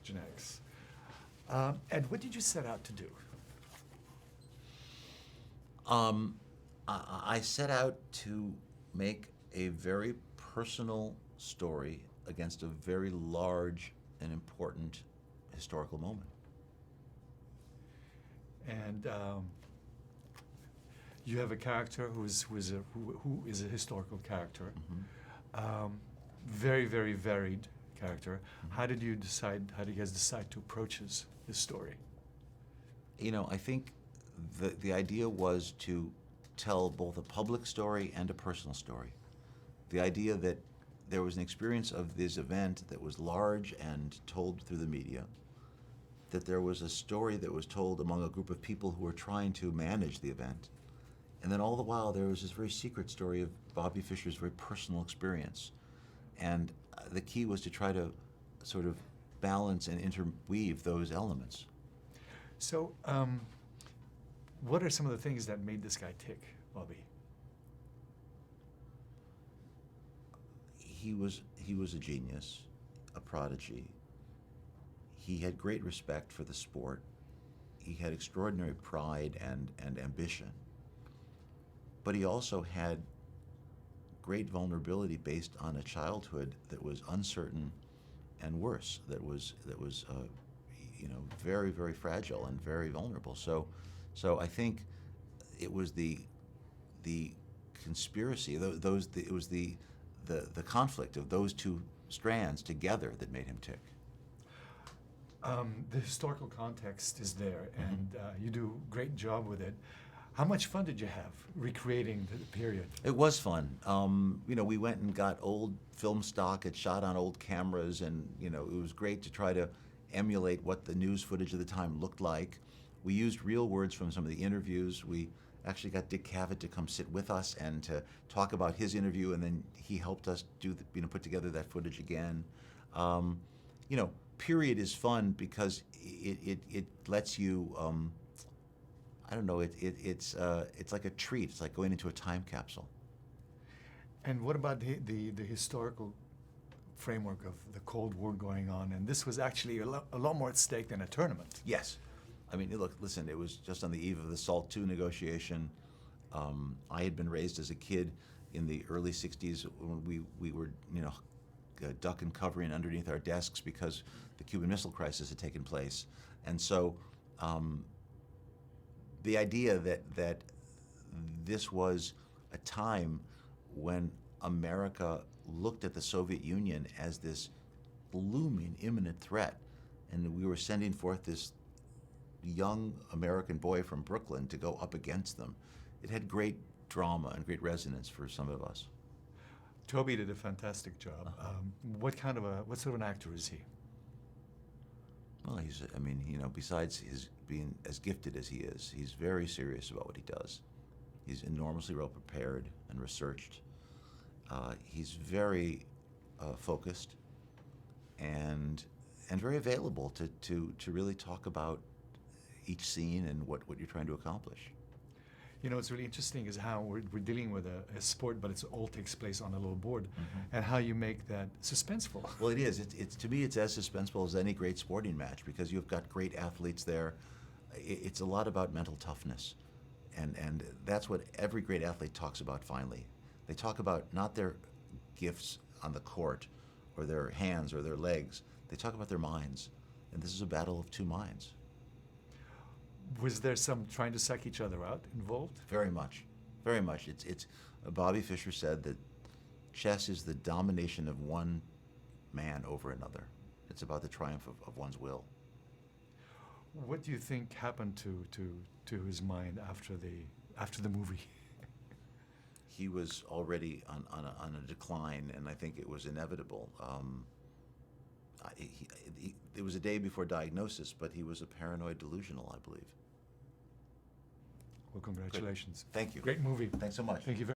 genetics. Ed, what did you set out to do? I set out to make a very personal story against a very large and important historical moment. And you have a character who is a historical character, very, very varied character. How did you guys decide to approach his story? You know, I think the idea was to tell both a public story and a personal story. The idea that there was an experience of this event that was large and told through the media, that there was a story that was told among a group of people who were trying to manage the event, and then all the while there was this very secret story of Bobby Fischer's very personal experience. And the key was to try to sort of balance and interweave those elements. So, what are some of the things that made this guy tick, Bobby? He was a genius, a prodigy. He had great respect for the sport. He had extraordinary pride and ambition. But he also had great vulnerability based on a childhood that was uncertain and worse, that was you know, very, very fragile and very vulnerable. So I think it was the conspiracy, it was the conflict of those two strands together that made him tick. The historical context is there, and you do a great job with it. How much fun did you have recreating the period? It was fun. You know, we went and got old film stock, had shot on old cameras, and you know, it was great to try to emulate what the news footage of the time looked like. We used real words from some of the interviews. We actually got Dick Cavett to come sit with us and to talk about his interview, and then he helped us put together that footage again. You know, period is fun because it lets you. I don't know. It's like a treat. It's like going into a time capsule. And what about the historical framework of the Cold War going on? And this was actually a lot more at stake than a tournament. Yes. I mean, look, listen, it was just on the eve of the SALT II negotiation. I had been raised as a kid in the early 60s when we were, you know, duck and covering underneath our desks because the Cuban Missile Crisis had taken place. And so the idea that this was a time when America looked at the Soviet Union as this looming, imminent threat, and we were sending forth this young American boy from Brooklyn to go up against them. It had great drama and great resonance for some of us. Toby did a fantastic job. What sort of an actor is he? Well, I mean, you know, besides his being as gifted as he is, he's very serious about what he does. He's enormously well prepared and researched. He's very focused and very available to really talk about each scene and what you're trying to accomplish. You know, what's really interesting is how we're dealing with a sport, but it all takes place on a little board, and how you make that suspenseful. Well, it is. It's to me, it's as suspenseful as any great sporting match because you've got great athletes there. It's a lot about mental toughness, and that's what every great athlete talks about. Finally, they talk about not their gifts on the court, or their hands or their legs. They talk about their minds, and this is a battle of two minds. Was there some trying to suck each other out involved? Very much, very much. It's Bobby Fischer said that chess is the domination of one man over another. It's about the triumph of one's will. What do you think happened to his mind after the movie? He was already on a decline, and I think it was inevitable. It was a day before diagnosis, but he was a paranoid delusional, I believe. Well, congratulations. Good. Thank you. Great movie. Thanks so much. Thank you very